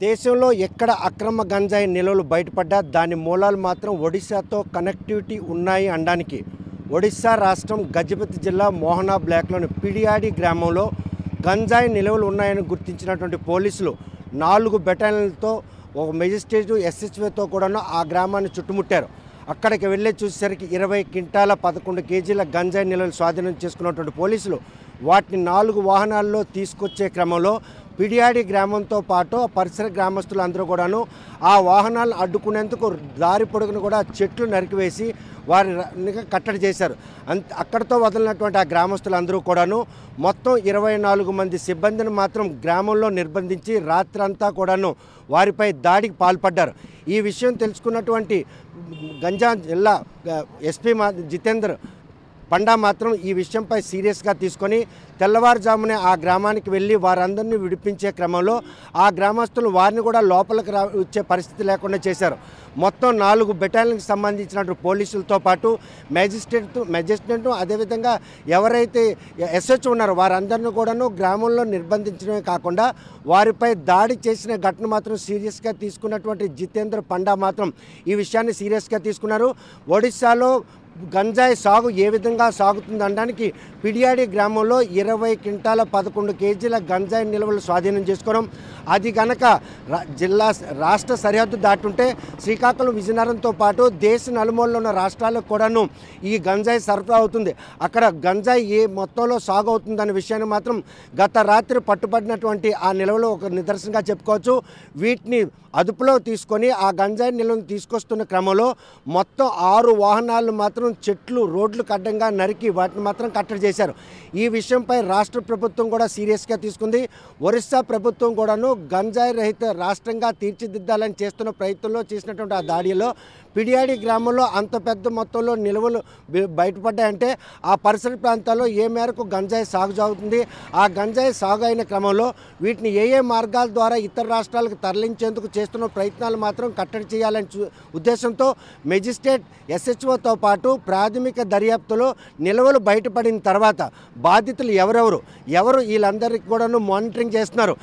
దేశంలో ఎక్కడ అక్రమ గంజాయి నిల్వలు బయటపడ్డా దాని మూలాలు మాత్రం ఒడిశాతో కనెక్టివిటీ ఉన్నాయి అనడానికి ఒడిశా రాష్ట్రం గజపతి జిల్లా మోహనా బ్లాక్లోని పిడియాడి గ్రామంలో గంజాయి నిల్వలు ఉన్నాయని గుర్తించినటువంటి పోలీసులు 4 బెటాలియన్లతో ఒక మెజిస్ట్రేట్ ఎస్హెచ్ఓతో కూడా ఆ గ్రామాన్ని చుట్టుముట్టారు. అక్కడికి వెళ్ళే చూసేసరికి 20 క్వింటాల 11 కేజీల గంజాయి నిల్వలు స్వాధీనం చేసుకున్నటువంటి పోలీసులు వాటిని 4 వాహనాల్లో తీసుకొచ్చే క్రమంలో పిడియాడి గ్రామంతో పాటు పరిసర గ్రామస్తులందరూ కూడాను ఆ వాహనాలను అడ్డుకునేందుకు దారి పొడుగును కూడా చెట్లు నరికివేసి వారిని కట్టడి చేశారు. అక్కడితో వదిలినటువంటి ఆ గ్రామస్తులందరూ కూడాను మొత్తం 24 మంది సిబ్బందిని మాత్రం గ్రామంలో నిర్బంధించి రాత్రంతా కూడాను వారిపై దాడికి పాల్పడ్డారు. ఈ విషయం తెలుసుకున్నటువంటి గంజాం జిల్లా ఎస్పీ జితేందర్ పండా మాత్రం ఈ విషయంపై సీరియస్గా తీసుకొని తెల్లవారుజామునే ఆ గ్రామానికి వెళ్ళి వారందరినీ విడిపించే క్రమంలో ఆ గ్రామస్తులు వారిని కూడా లోపలికి వచ్చే పరిస్థితి లేకుండా చేశారు. మొత్తం 4 బెటాలియన్కి సంబంధించినటువంటి పోలీసులతో పాటు మెజిస్ట్రేట్ అదేవిధంగా ఎవరైతే ఎస్హెచ్ ఉన్నారో వారందరినీ కూడాను గ్రామంలో నిర్బంధించడమే కాకుండా వారిపై దాడి చేసిన ఘటన మాత్రం సీరియస్గా తీసుకున్నటువంటి జితేంద్ర పండా మాత్రం ఈ విషయాన్ని సీరియస్గా తీసుకున్నారు. ఒడిశాలో గంజాయి సాగు ఏ విధంగా సాగుతుందనడానికి పిడియాడి గ్రామంలో 20 క్వింటాల 11 కేజీల గంజాయి నిల్వలు స్వాధీనం చేసుకోవడం, అది కనుక రాష్ట్ర సరిహద్దు దాటుంటే శ్రీకాకుళం విజయనగరంతో పాటు దేశ నలుమూలలో ఉన్న రాష్ట్రాలకు కూడాను ఈ గంజాయి సరఫరా అవుతుంది. అక్కడ గంజాయి ఏ మొత్తంలో సాగు అవుతుందనే విషయాన్ని మాత్రం గత రాత్రి పట్టుబడినటువంటి ఆ నిల్వలు ఒక నిదర్శనంగా చెప్పుకోవచ్చు. వీటిని అదుపులో తీసుకొని ఆ గంజాయి నిల్వను తీసుకొస్తున్న క్రమంలో మొత్తం 6 వాహనాలు మాత్రం చెట్లు రోడ్లకు అడ్డంగా నరికి వాటిని మాత్రం కట్టడి చేశారు. ఈ విషయంపై రాష్ట్ర ప్రభుత్వం కూడా సీరియస్గా తీసుకుంది. ఒరిస్సా ప్రభుత్వం కూడాను గంజాయి రహిత రాష్ట్రంగా తీర్చిదిద్దాలని చేస్తున్న ప్రయత్నంలో చేసినటువంటి ఆ దాడిలో పిడియాడి గ్రామంలో అంత పెద్ద మొత్తంలో నిల్వలు బయటపడ్డాయంటే ఆ పరిసర ప్రాంతాల్లో ఏ మేరకు గంజాయి సాగు సాగుతుంది, ఆ గంజాయి సాగు అయిన క్రమంలో వీటిని ఏ మార్గాల ద్వారా ఇతర రాష్ట్రాలకు తరలించేందుకు చేస్తున్న ప్రయత్నాలు మాత్రం కట్టడి చేయాలని ఉద్దేశంతో మెజిస్ట్రేట్ ఎస్హెచ్ఓతో పాటు ప్రాథమిక దర్యాప్తులో నిల్వలు బయటపడిన తర్వాత బాధితులు ఎవరు వీళ్ళందరికీ కూడాను మానిటరింగ్ చేస్తున్నారు.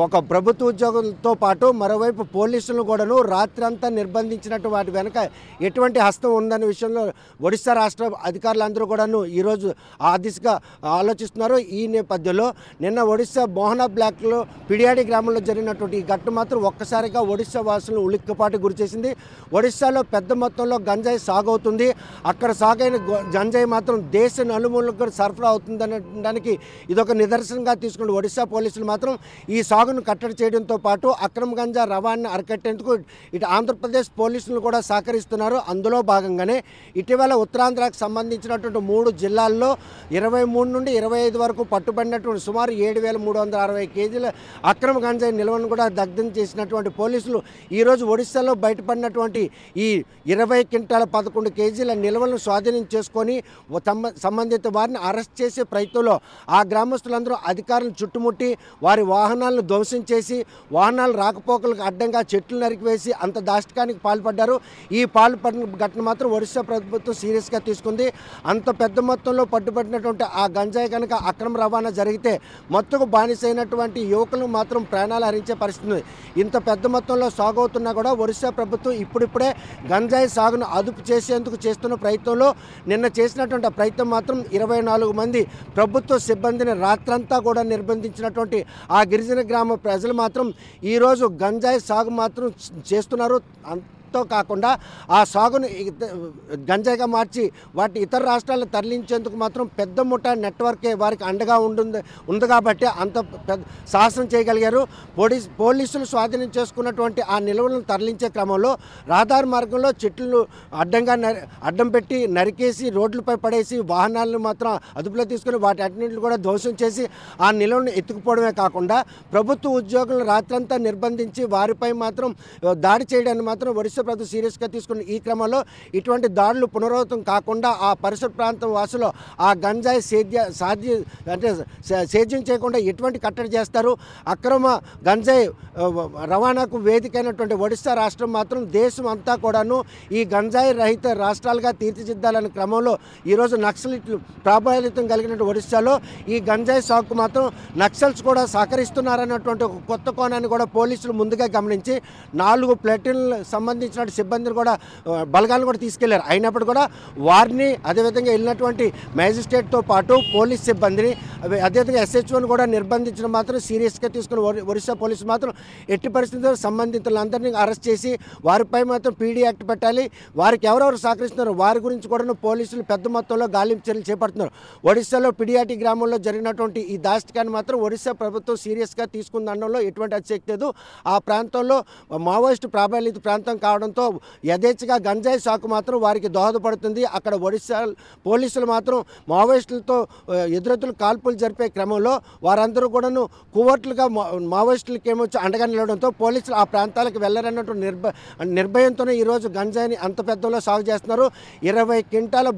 ఒక ప్రభుత్వ ఉద్యోగులతో పాటు మరోవైపు పోలీసులను కూడాను రాత్రంతా నిర్బంధించినట్టు వాటి వెనక ఎటువంటి హస్తం ఉందనే విషయంలో ఒడిశా రాష్ట్ర అధికారులందరూ కూడాను ఈరోజు ఆ దిశగా ఆలోచిస్తున్నారు. ఈ నేపథ్యంలో నిన్న ఒడిశా మోహనా బ్లాక్లో పిడియాడి గ్రామంలో జరిగినటువంటి ఈ ఘటన మాత్రం ఒక్కసారిగా ఒడిశా వాసులను ఉలిక్కిపాటు గురిచేసింది. ఒడిశాలో పెద్ద మొత్తంలో గంజాయి సాగు అవుతుంది. అక్కడ సాగైన గంజాయి మాత్రం దేశ నలుమూలకు కూడా సరఫరా అవుతుందనడానికి ఇదొక నిదర్శనంగా తీసుకున్న ఒడిశా పోలీసులు మాత్రం ఈ సాగును కట్టడి చేయడంతో పాటు అక్రమ గంజా రవాణాను అరికట్టేందుకు ఇటు ఆంధ్రప్రదేశ్ పోలీసులు కూడా సహకరిస్తున్నారు. అందులో భాగంగానే ఇటీవల ఉత్తరాంధ్రకు సంబంధించినటువంటి 3 జిల్లాల్లో 23 నుండి 25 వరకు పట్టుబడినటువంటి సుమారు 7,360 కేజీల అక్రమ గంజాయి నిల్వను కూడా దగ్ధం చేసినటువంటి పోలీసులు ఈరోజు ఒడిశాలో బయటపడినటువంటి ఈ 20 క్వింటాల 11 కేజీల నిల్వలను స్వాధీనం చేసుకొని సంబంధిత వారిని అరెస్ట్ చేసే ప్రయత్నంలో ఆ గ్రామస్తులందరూ అధికారులను చుట్టుముట్టి వారి వాహనాలను ధ్వంసం చేసి వాహనాలు రాకపోకలకు అడ్డంగా చెట్లు నరికివేసి అంత దాష్టికానికి పాల్పడ్డారు. ఈ పాల్పడిన ఘటన మాత్రం ఒడిశా ప్రభుత్వం సీరియస్గా తీసుకుంది. అంత పెద్ద మొత్తంలో పట్టుబడినటువంటి ఆ గంజాయి కనుక అక్రమ రవాణా జరిగితే మొత్తకు బానిసైనటువంటి యువకులను మాత్రం ప్రాణాలు హరించే పరిస్థితి ఉంది. ఇంత పెద్ద మొత్తంలో సాగు అవుతున్నా కూడా ఒడిశా ప్రభుత్వం ఇప్పుడిప్పుడే గంజాయి సాగును అదుపు చేసేందుకు చేస్తున్న ప్రయత్నంలో నిన్న చేసినటువంటి ఆ ప్రయత్నం మాత్రం 24 మంది ప్రభుత్వ సిబ్బందిని రాత్రంతా కూడా నిర్బంధించినటువంటి ఆ గిరిజన గ్రామ ప్రజలు మాత్రం ఈరోజు గంజాయి సాగు మాత్రం చేస్తున్నారు. కాకుండా ఆ సాగును గంజాయిగా మార్చి వాటిని ఇతర రాష్ట్రాలకు తరలించేందుకు మాత్రం పెద్ద ముఠా నెట్వర్కే వారికి అండగా ఉంది కాబట్టి అంత పెద్ద సాహసం చేయగలిగారు. పోలీసులు స్వాధీనం చేసుకున్నటువంటి ఆ నిల్వలను తరలించే క్రమంలో రహదారి మార్గంలో చెట్లు అడ్డం పెట్టి నరికేసి రోడ్లపై పడేసి వాహనాలను మాత్రం అదుపులో తీసుకుని వాటి అన్నింటిని కూడా ధ్వంసం చేసి ఆ నిల్వలను ఎత్తుకుపోవడమే కాకుండా ప్రభుత్వ ఉద్యోగులను రాత్రంతా నిర్బంధించి వారిపై మాత్రం దాడి చేయడాన్ని మాత్రం ఒడిశా ఒడిశా ప్రభుత్వం సీరియస్గా తీసుకున్న ఈ క్రమంలో ఇటువంటి దాడులు పునరావృతం కాకుండా ఆ పరిసర ప్రాంతం వాసులు ఆ గంజాయి సేద్యం చేయకుండా ఎటువంటి కట్టడి చేస్తారు. అక్రమ గంజాయి రవాణాకు వేదికైనటువంటి ఒడిశా రాష్ట్రం మాత్రం దేశం అంతా కూడాను ఈ గంజాయి రహిత రాష్ట్రాలుగా తీర్చిదిద్దాలనే క్రమంలో ఈరోజు నక్సలిట్లు ప్రాబల్యం కలిగినటువంటి ఒడిశాలో ఈ గంజాయి సాగుకు మాత్రం నక్సల్స్ కూడా సహకరిస్తున్నారన్నటువంటి ఒక కొత్త కోణాన్ని కూడా పోలీసులు ముందుగా గమనించి 4 ప్లాటూన్లు సంబంధించిన సిబ్బందిని కూడా బలగాలను కూడా తీసుకెళ్లారు. అయినప్పుడు కూడా వారిని అదేవిధంగా వెళ్ళినటువంటి మ్యాజిస్ట్రేట్తో పాటు పోలీస్ సిబ్బందిని అదేవిధంగా ఎస్హెచ్ఓని కూడా నిర్బంధించడం మాత్రం సీరియస్గా తీసుకుని ఒరిస్సా పోలీసులు మాత్రం ఎట్టి పరిస్థితుల్లో సంబంధితులందరినీ అరెస్ట్ చేసి వారిపై మాత్రం పీడీ యాక్ట్ పెట్టాలి. వారికి ఎవరెవరు సహకరిస్తున్నారో వారి గురించి కూడా పోలీసులు పెద్ద మొత్తంలో గాలింపు చర్యలు చేపడుతున్నారు. ఒడిశాలో పిడియాటి గ్రామంలో జరిగినటువంటి ఈ దాష్టికాన్ని మాత్రం ఒడిశా ప్రభుత్వం సీరియస్గా తీసుకుందనడంలో ఎటువంటి అతిశక్తి లేదు. ఆ ప్రాంతంలో మావోయిస్టు ప్రాబల్యత ప్రాంతం కావడంతో యథేచ్ఛగా గంజాయి సాగు మాత్రం వారికి దోహదపడుతుంది. అక్కడ ఒడిశా పోలీసులు మాత్రం మావోయిస్టులతో ఎదురెదురు కాల్పులు జరిపే క్రమంలో వారందరూ కూడాను కువర్ట్లుగా మావోయిస్టులకి ఏమొచ్చి అండగా నిలవడంతో పోలీసులు ఆ ప్రాంతాలకు వెళ్ళరన్నటువంటి నిర్భయంతోనే ఈరోజు గంజాయిని అంత పెద్దలో సాగు చేస్తున్నారు. 20 క్వింటాల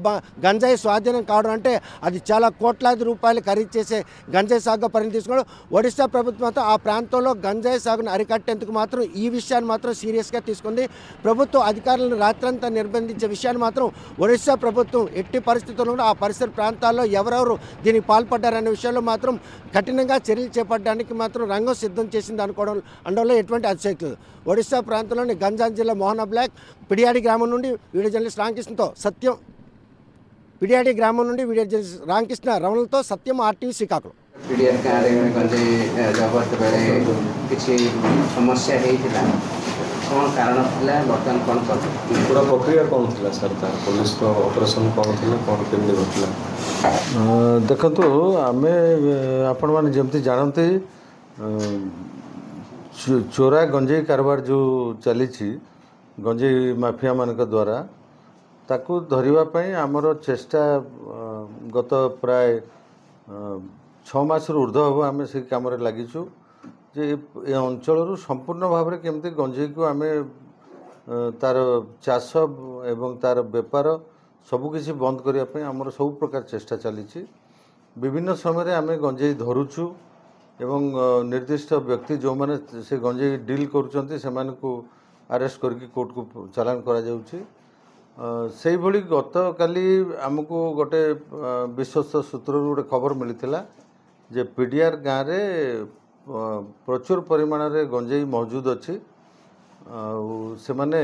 గంజాయి స్వాధీనం కావడం అంటే అది చాలా కోట్లాది రూపాయలు ఖరీదు చేసే గంజాయి సాగుగా పరిణితి తీసుకోవడం. ఒడిశా ప్రభుత్వం మాత్రం ఆ ప్రాంతంలో గంజాయి సాగును అరికట్టేందుకు మాత్రం ఈ విషయాన్ని మాత్రం సీరియస్గా తీసుకుంది. ప్రభుత్వ అధికారులను రాత్రంతా నిర్బంధించే విషయాన్ని మాత్రం ఒడిశా ప్రభుత్వం ఎట్టి పరిస్థితుల్లో ఆ పరిసర ప్రాంతాల్లో ఎవరెవరు దీనికి పాల్పడ్డారనే విషయంలో మాత్రం కఠినంగా చర్యలు చేపట్టడానికి మాత్రం రంగం సిద్ధం చేసింది అనడంలో ఎటువంటి అతిశక్తి లేదు. ఒడిశా ప్రాంతంలోని గంజాం జిల్లా మోహనా బ్లాక్ పిడియాడి గ్రామం నుండి వీడియో జర్నలిస్ట్ రామకృష్ణతో సత్యం. పిడియాడి గ్రామం నుండి వీడియో జర్నలిస్ట్ రామకృష్ణ రమణలతో సత్యం, RTV శ్రీకాకుళం. पिडियार गाँव में गंजे जबरदस्त बेले किसी समस्या होता कौन कारण था बर्तमान कौन कर पूरा प्रक्रिया कौन थी सर तार पुलिस को ऑपरेशन कौन थी कौन केमती घटना देखु आम आपण मैंने जमती जानते चोरा गंजेई कारबार जो चली गंजेई माफिया मान द्वारा ताकू धरवाई आमर चेष्टा गत प्राय 6 मास ऊर्ध्व हम आम से कम लगिचु जे ए अंचल संपूर्ण भाव में केमती गंजेई को आम तार चाष एवं तार बेपार सबकिछि बंद करने आमर सब प्रकार चेष्टा चली विभिन्न समय आम गंजेई धरुचु एवं निर्दिष्ट व्यक्ति जो माने से गंजेई डील करुचंती सेमान को अरेस्ट करके कोर्ट को चालान करा जाउछि। से भली गत काली आमको गोटे विश्वस्त सूत्र गोटे खबर मिलता जे पिडियार गाँव रे प्रचुर परिमाण रे गंजेई मौजूद अच्छी से माने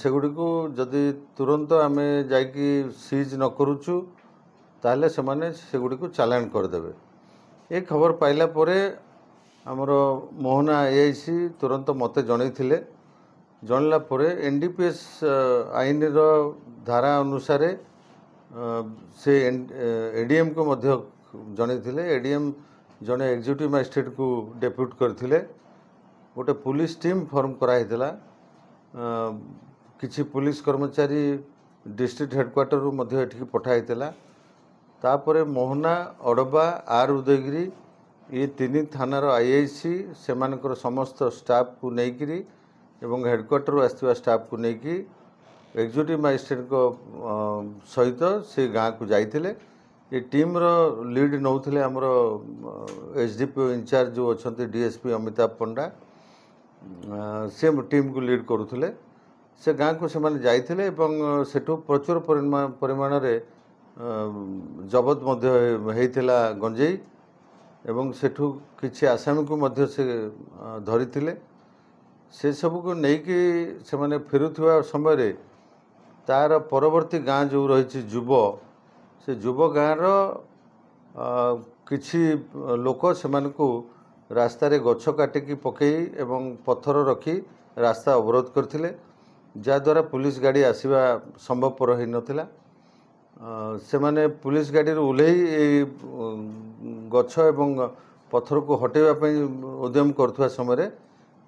सेगुड़ी को जदि तुरंत आम जाइकी सीज न करुचु ताहले से माने सेगुड़ी को चालान करदेवे। ये खबर पाइला परे आमर मोहना AIC तुरंत मते जनईथिले जनला परे NDPS आईन रो धारा अनुसार से ADM को मध्य जनईथिले। ADM जने एग्जीक्यूटिव मजिस्ट्रेट को डेप्यूट करथिले गोटे पुलिस टीम फॉर्म कराइला किछि पुलिस कर्मचारी डिस्ट्रिक्ट हेडक्वार्टर रु मध्य एठी पठाइला तापरे मोहना अड़बा आर उदयगिरी ये 3 थानार IIC सेमानकर समस्त स्टाफ को नेइकिरी एवं हेडक्वार्टर आसवा स्टाफ को लेकिन एग्जीक्यूटिव मजिस्ट्रेट को सहित से गाँव को जाइए। ये टीम रो लीड नौथिले हमर SDPO इंचार्ज जो अच्छा DSP अमिताभ पंडा से टीम को लीड करुले से गाँव को से जाइए एवं सेठू प्रचुर परिमाण रे जबत मध्य होइथिला गंजेई एवं सेठू किछि आसामी को मध्य से धरिथिले से सब को लेकिन से माने फेरुवा समय रे तार परवर्ती गाँ जो रही जुब से जुब गाँव किछि लोक से रास्ता रे गछ काटिकी पकई एवं पत्थर रखी रास्ता अवरोध करथिले जहाद्वारा पुलिस गाड़ी आसवा संभवपर हो नथिला। से माने पुलिस गाड़ी ओह्लई गछ एवं पत्थर को हटेवा उद्यम करथुवा समय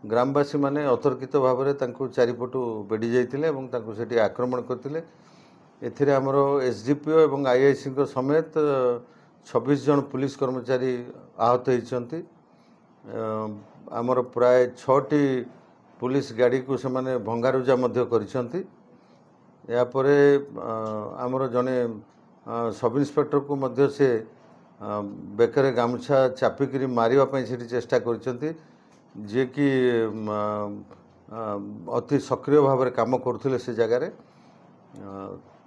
ग्रामवासी माने अतर्कित भाव में चारिपटू बेड़ी जाते सेठी आक्रमण करते। एथिरे आमर SDPO एवं IIC समेत 26 जन पुलिस कर्मचारी आहत होती आमर प्राय 6टी पुलिस गाड़ी को से भंगारुजा कर आमर जड़े सब इन्स्पेक्टर को मध्य से बेकर गामुछा चापिक मारे से चेष्टा कर जी कि अति सक्रिय भाव में कम करुले से जगार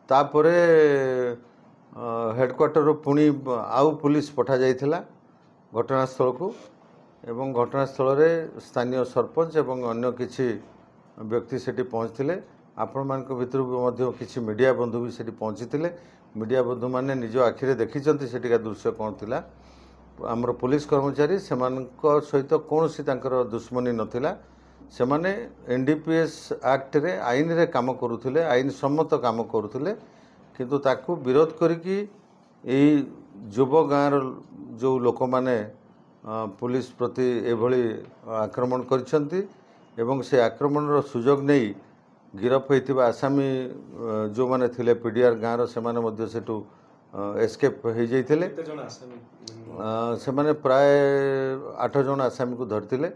तापर हेडक्वार्टर पुणी आउ पुलिस पठा जाइथिला घटनास्थल को एवं घटनास्थल में स्थानीय सरपंच एवं अन्य किछि व्यक्ति सेठी पहुँचते आपण मान भर किसी मीडिया बंधु भी सेठी पहुँची मीडिया बंधु मैंने निज आखिरे देखिंट सेठिका दृश्य कौन थिला आमर पुलिस कर्मचारी से सहित कौन सी दुश्मनी नथिला से माने एनडीपीएस एक्ट रे आईन रे काम करुथिले आईन सम्मत काम करुथिले किंतु ताकू विरोध करिकी एई युव गाँर जो लोक माने पुलिस प्रति एभली आक्रमण करिसेंती एवं से आक्रमण सुजोग नहीं गिरफ होइतिबा आसामी जो माने थिले पीडीआर गाँर से माने मध्य सेटू एस्केप हो जाइथिले से माने प्राय 8 जन आसामी को धरथिले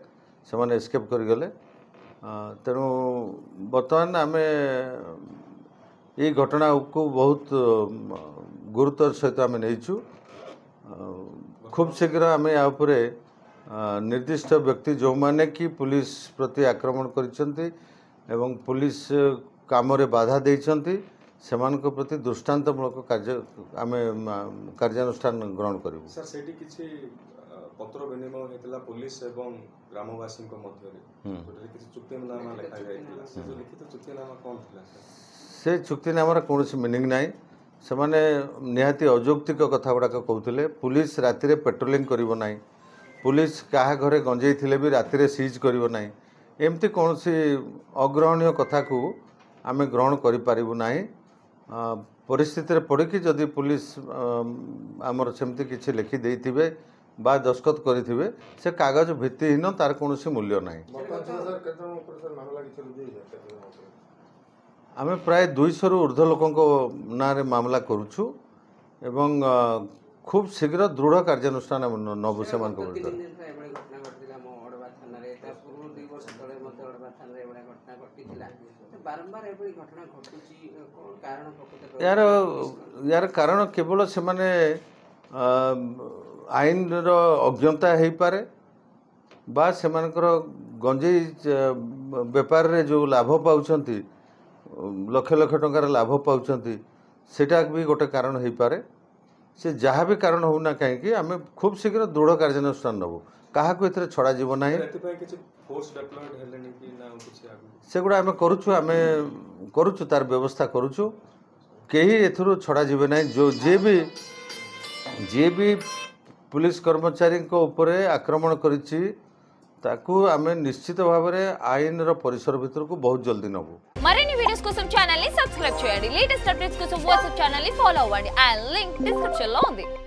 से माने एस्केप कर गले तेणु बर्तमान आम ये घटना को बहुत गुरुतर सहित आम नहींचु खूब शीघ्र आम या निर्दिष्ट व्यक्ति जो माने कि पुलिस प्रति आक्रमण करिसेंती एवं पुलिस काम रे बाधा देइसेंती सेमान को प्रति दृष्टांतमूलक कार्य आम कार्यानुष्ठान ग्रहण करूँ सर सेठी किछि पत्र विनिमय होता पुलिस एवं ग्रामवासी मध्य किसी चुक्तिनामा लिखा जाइथिला से जो लिखित चुक्तिनामा कौन थिला से चुक्तिनामार कौन मिनिंग नाई से माने निहाती अजौक्तिक कथा गुड़ाक कहते पुलिस राति पेट्रोलिंग करिवो नाई पुलिस क्या घरे गंजेई थिले भी राति सीज करिवो नाई एमती कौन सी अग्रहणीय कथा को आम ग्रहण करिपारिबु नाई परिस्थिति पड़िकी जदि पुलिस आमर सेमती किछि लिखि देइथिबे बा दस्खत करिथिबे से कागज भित्तिहीन तार कौन मूल्य ना आम प्राय 200 रु ऊर्ध्व लोकों ना मामला करुछु एवं खूब शीघ्र दृढ़ कार्यानुष्ठान नबु से यार यार कारण केवल से माने आईन रो अज्ञता हो पारे बा से गंजेई बेपार रे जो लाभ पाउछंती लक्ष लक्ष टंकार लाभ पाउछंती सेटा भी गोटे कारण हो पारे से जहाँ भी कारण होना कहीं आम खूब शीघ्र दृढ़ कार्यानुष्ठान नबू क्या छड़ा जीव ना से गुड़ा आम करुचु तार व्यवस्था करुचु कहीं एथुरु छड़ा जीवे ना जो जे भी पुलिस कर्मचारी को उपरे आक्रमण करिछि ताकू आमे निश्चित भाव में आईन रो परिसर भीतर को बहुत जल्दी नबू मरिनी वीडियोस కోసం ఛానల్ ని సబ్స్క్రైబ్ చేయండి లేటెస్ట్ అప్డేట్స్ కోసం వాట్సాప్ ఛానల్ ని ఫాలో అవ్వండి ఆ లింక్ డిస్క్రిప్షన్ లో ఉంది